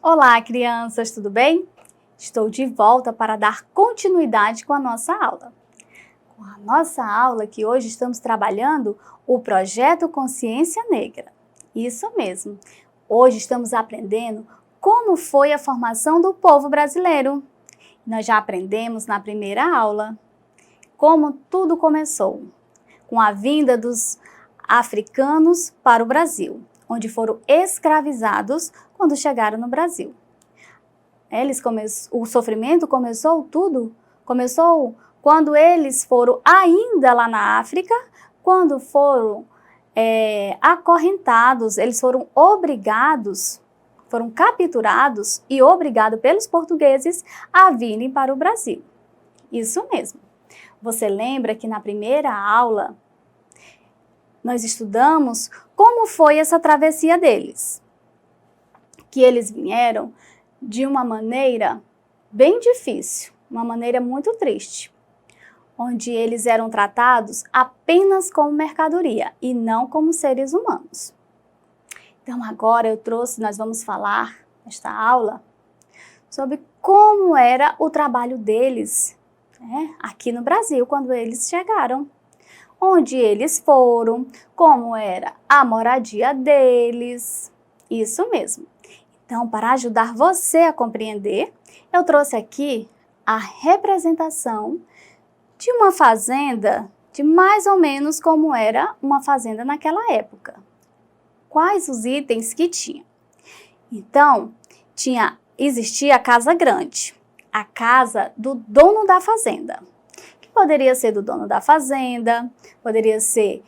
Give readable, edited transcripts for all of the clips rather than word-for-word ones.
Olá, crianças, tudo bem? Estou de volta para dar continuidade com a nossa aula. Com a nossa aula que hoje estamos trabalhando o projeto Consciência Negra. Isso mesmo. Hoje estamos aprendendo como foi a formação do povo brasileiro. Nós já aprendemos na primeira aula como tudo começou, com a vinda dos africanos para o Brasil, onde foram escravizados quando chegaram no Brasil. O sofrimento começou quando eles foram ainda lá na África, quando foram acorrentados, eles foram capturados e obrigados pelos portugueses a virem para o Brasil. Isso mesmo. Você lembra que na primeira aula nós estudamos como foi essa travessia deles? Que eles vieram de uma maneira bem difícil, uma maneira muito triste, onde eles eram tratados apenas como mercadoria e não como seres humanos. Então agora nós vamos falar nesta aula sobre como era o trabalho deles, aqui no Brasil quando eles chegaram. Onde eles foram, como era a moradia deles, isso mesmo. Então, para ajudar você a compreender, eu trouxe aqui a representação de uma fazenda, de mais ou menos como era uma fazenda naquela época. Quais os itens que tinha? Então, existia a casa grande, a casa do dono da fazenda. Poderia ser do dono da fazenda, poderia ser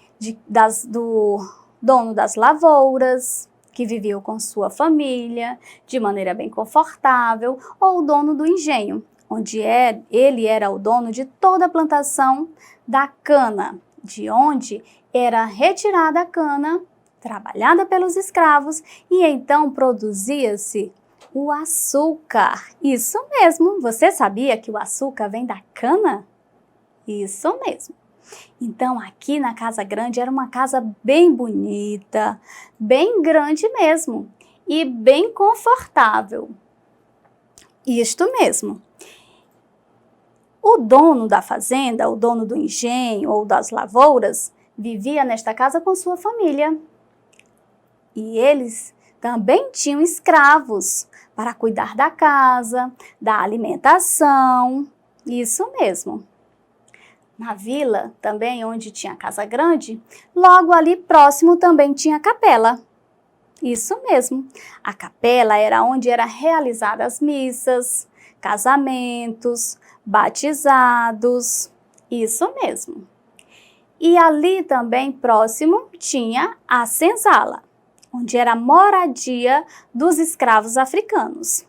do dono das lavouras, que vivia com sua família, de maneira bem confortável, ou o dono do engenho, onde ele era o dono de toda a plantação da cana, de onde era retirada a cana, trabalhada pelos escravos, e então produzia-se o açúcar. Isso mesmo, você sabia que o açúcar vem da cana? Isso mesmo. Então, aqui na Casa Grande era uma casa bem bonita, bem grande mesmo e bem confortável. Isto mesmo. O dono da fazenda, o dono do engenho ou das lavouras, vivia nesta casa com sua família. E eles também tinham escravos para cuidar da casa, da alimentação. Isso mesmo. Na vila, também onde tinha a Casa Grande, logo ali próximo também tinha a capela. Isso mesmo, a capela era onde eram realizadas missas, casamentos, batizados, isso mesmo. E ali também próximo tinha a senzala, onde era a moradia dos escravos africanos.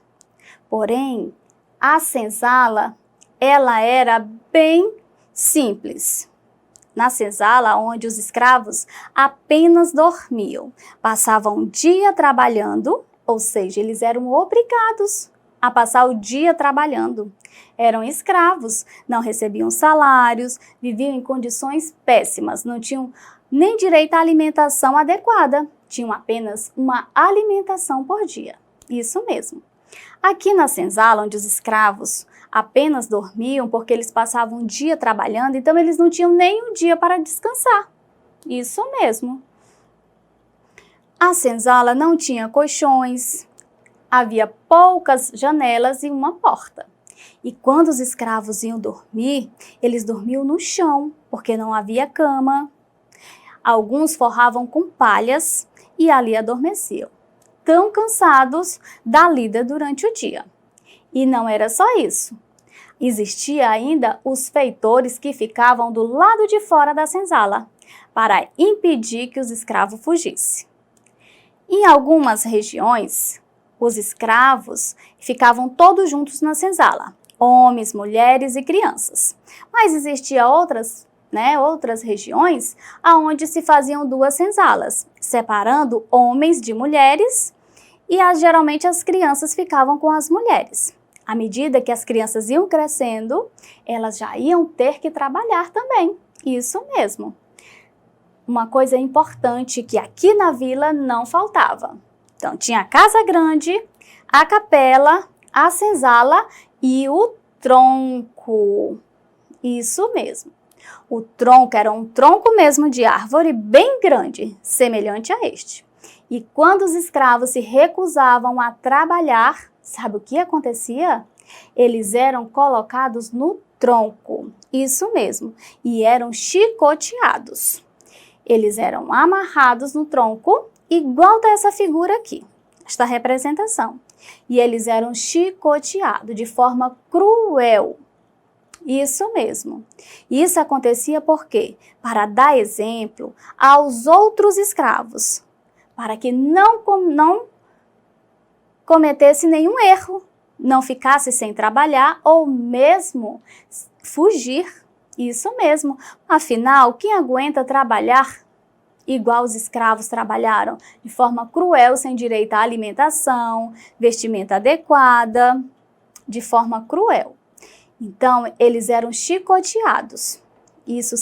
Porém, a senzala, ela era bem simples. Na senzala, onde os escravos apenas dormiam, passavam o dia trabalhando, ou seja, eles eram obrigados a passar o dia trabalhando. Eram escravos, não recebiam salários, viviam em condições péssimas, não tinham nem direito à alimentação adequada, tinham apenas uma alimentação por dia. Isso mesmo. Aqui na senzala, onde os escravos apenas dormiam porque eles passavam o dia trabalhando, então eles não tinham nem um dia para descansar. Isso mesmo. A senzala não tinha colchões, havia poucas janelas e uma porta. E quando os escravos iam dormir, eles dormiam no chão, porque não havia cama. Alguns forravam com palhas e ali adormeciam, tão cansados da lida durante o dia. E não era só isso. Existia ainda os feitores que ficavam do lado de fora da senzala, para impedir que os escravos fugissem. Em algumas regiões, os escravos ficavam todos juntos na senzala, homens, mulheres e crianças. Mas existiam outras regiões onde se faziam duas senzalas, separando homens de mulheres e geralmente as crianças ficavam com as mulheres. À medida que as crianças iam crescendo, elas já iam ter que trabalhar também. Isso mesmo. Uma coisa importante que aqui na vila não faltava. Então, tinha a casa grande, a capela, a senzala e o tronco. Isso mesmo. O tronco era um tronco mesmo de árvore bem grande, semelhante a este. E quando os escravos se recusavam a trabalhar, sabe o que acontecia? Eles eram colocados no tronco, isso mesmo, e eram chicoteados. Eles eram amarrados no tronco, igual a essa figura aqui, esta representação. E eles eram chicoteados de forma cruel. Isso mesmo. Isso acontecia por quê? Para dar exemplo aos outros escravos, para que não cometesse nenhum erro, não ficasse sem trabalhar ou mesmo fugir. Isso mesmo. Afinal, quem aguenta trabalhar igual os escravos trabalharam, de forma cruel, sem direito à alimentação, vestimenta adequada, de forma cruel? Então, eles eram chicoteados. Isso,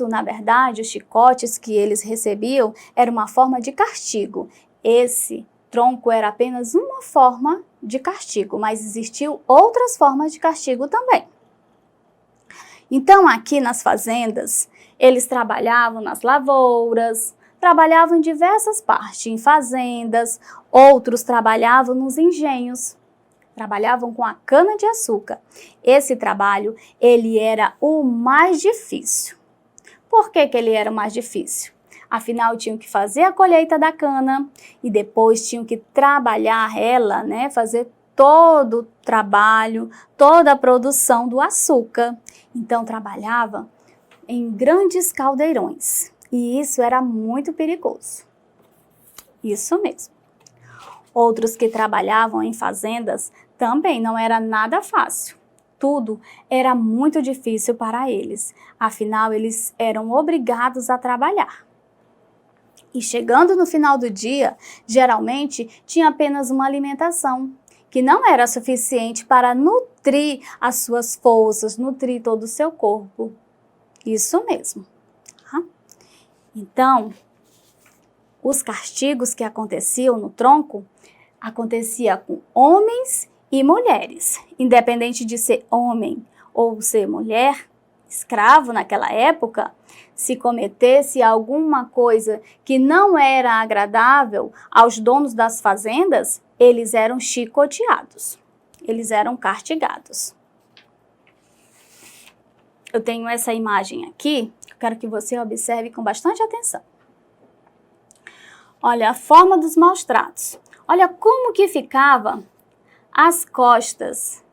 na verdade, os chicotes que eles recebiam era uma forma de castigo. Esse tronco era apenas uma forma de castigo, mas existiam outras formas de castigo também. Então, aqui nas fazendas, eles trabalhavam nas lavouras, trabalhavam em diversas partes, em fazendas, outros trabalhavam nos engenhos. Trabalhavam com a cana-de-açúcar. Esse trabalho, ele era o mais difícil. Por que ele era o mais difícil? Afinal, tinham que fazer a colheita da cana e depois tinham que trabalhar ela, né? Fazer todo o trabalho, toda a produção do açúcar. Então, trabalhava em grandes caldeirões. E isso era muito perigoso. Isso mesmo. Outros que trabalhavam em fazendas também não era nada fácil. Tudo era muito difícil para eles. Afinal, eles eram obrigados a trabalhar. E chegando no final do dia, geralmente tinha apenas uma alimentação, que não era suficiente para nutrir as suas forças, nutrir todo o seu corpo. Isso mesmo. Então, os castigos que aconteciam no tronco acontecia com homens e mulheres. Independente de ser homem ou ser mulher, escravo naquela época, se cometesse alguma coisa que não era agradável aos donos das fazendas, eles eram chicoteados, eles eram castigados. Eu tenho essa imagem aqui, eu quero que você observe com bastante atenção. Olha a forma dos maus tratos. Olha como que ficava as costas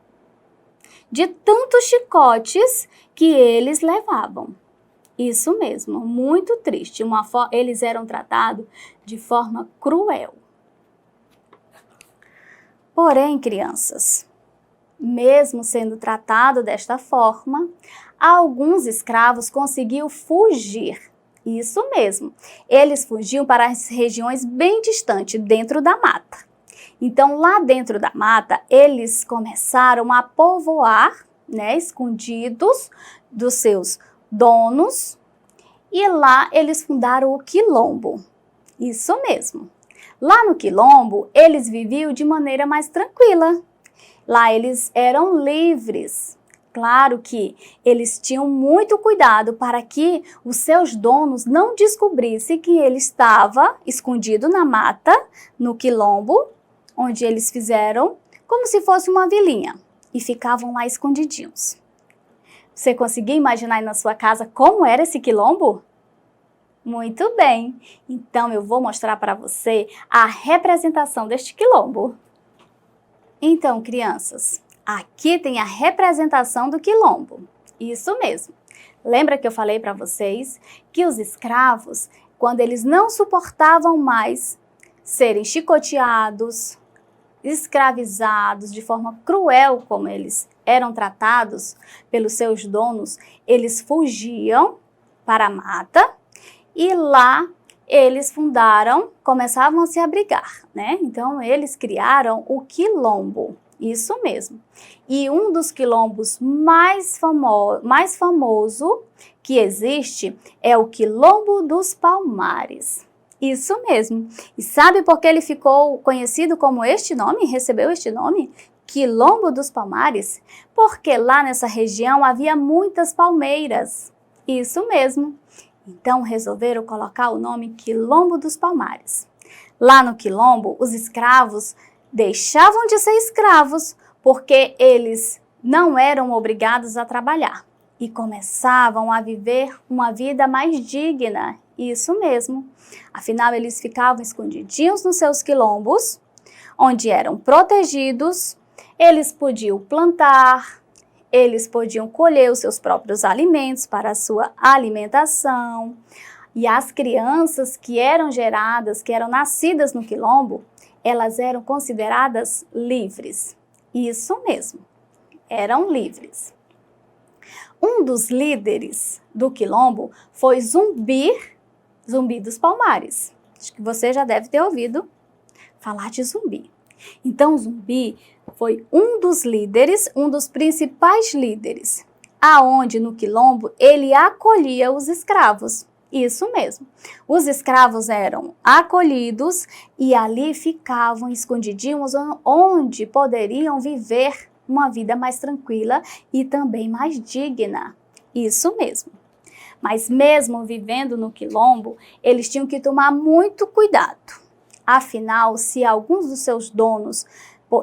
de tantos chicotes que eles levavam. Isso mesmo, muito triste. Eles eram tratados de forma cruel. Porém, crianças, mesmo sendo tratado desta forma, alguns escravos conseguiam fugir. Isso mesmo, eles fugiam para as regiões bem distantes, dentro da mata. Então, lá dentro da mata, eles começaram a povoar, né, escondidos dos seus donos, e lá eles fundaram o quilombo. Isso mesmo. Lá no quilombo, eles viviam de maneira mais tranquila. Lá eles eram livres. Claro que eles tinham muito cuidado para que os seus donos não descobrissem que ele estava escondido na mata, no quilombo, onde eles fizeram como se fosse uma vilinha e ficavam lá escondidinhos. Você conseguiu imaginar aí na sua casa como era esse quilombo? Muito bem! Então eu vou mostrar para você a representação deste quilombo. Então, crianças, aqui tem a representação do quilombo. Isso mesmo. Lembra que eu falei para vocês que os escravos, quando eles não suportavam mais serem chicoteados, escravizados de forma cruel como eles eram tratados pelos seus donos, eles fugiam para a mata e lá eles começavam a se abrigar, né? Então eles criaram o quilombo, isso mesmo. E um dos quilombos mais famoso que existe é o Quilombo dos Palmares. Isso mesmo. E sabe por que ele ficou conhecido como este nome? Recebeu este nome? Quilombo dos Palmares? Porque lá nessa região havia muitas palmeiras. Isso mesmo. Então resolveram colocar o nome Quilombo dos Palmares. Lá no Quilombo, os escravos deixavam de ser escravos porque eles não eram obrigados a trabalhar e começavam a viver uma vida mais digna. Isso mesmo. Afinal, eles ficavam escondidinhos nos seus quilombos, onde eram protegidos, eles podiam plantar, eles podiam colher os seus próprios alimentos para a sua alimentação. E as crianças que eram geradas, que eram nascidas no quilombo, elas eram consideradas livres. Isso mesmo, eram livres. Um dos líderes do quilombo foi Zumbi dos Palmares. Acho que você já deve ter ouvido falar de Zumbi. Então, Zumbi foi um dos líderes, um dos principais líderes, aonde no quilombo ele acolhia os escravos. Isso mesmo. Os escravos eram acolhidos e ali ficavam escondidinhos onde poderiam viver uma vida mais tranquila e também mais digna. Isso mesmo. Mas mesmo vivendo no quilombo, eles tinham que tomar muito cuidado. Afinal, se alguns dos seus donos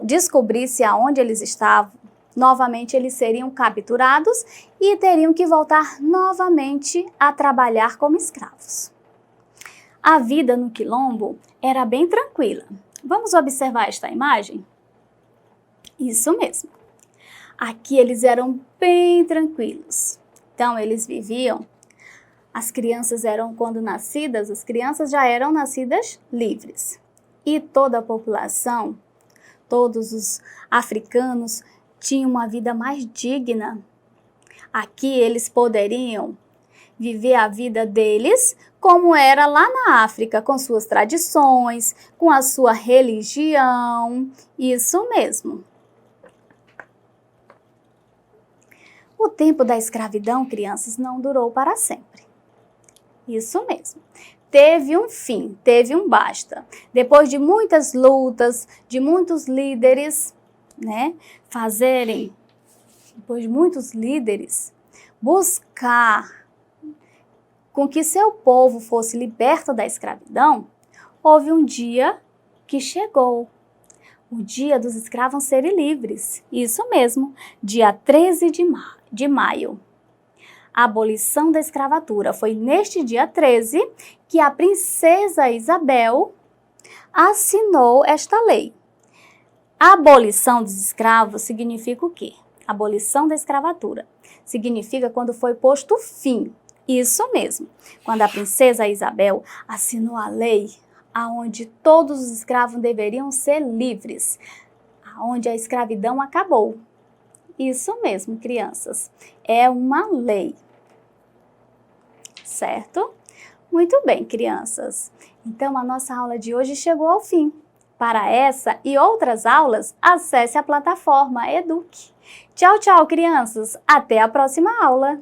descobrissem aonde eles estavam, novamente eles seriam capturados e teriam que voltar novamente a trabalhar como escravos. A vida no quilombo era bem tranquila. Vamos observar esta imagem? Isso mesmo. Aqui eles eram bem tranquilos. Então eles viviam, as crianças eram, quando nascidas, as crianças já eram nascidas livres. E toda a população, todos os africanos, tinham uma vida mais digna. Aqui eles poderiam viver a vida deles como era lá na África, com suas tradições, com a sua religião. Isso mesmo. O tempo da escravidão, crianças, não durou para sempre. Isso mesmo. Teve um fim, teve um basta. Depois de muitas lutas, de muitos líderes, depois de muitos líderes, buscar com que seu povo fosse liberto da escravidão, houve um dia que chegou. O dia dos escravos serem livres. Isso mesmo, dia 13 de maio. A abolição da escravatura. Foi neste dia 13 que a princesa Isabel assinou esta lei. A abolição dos escravos significa o quê? Abolição da escravatura. Significa quando foi posto fim. Isso mesmo. Quando a princesa Isabel assinou a lei aonde todos os escravos deveriam ser livres, aonde a escravidão acabou. Isso mesmo, crianças. É uma lei. Certo? Muito bem, crianças. Então, a nossa aula de hoje chegou ao fim. Para essa e outras aulas, acesse a plataforma Eduque. Tchau, tchau, crianças. Até a próxima aula.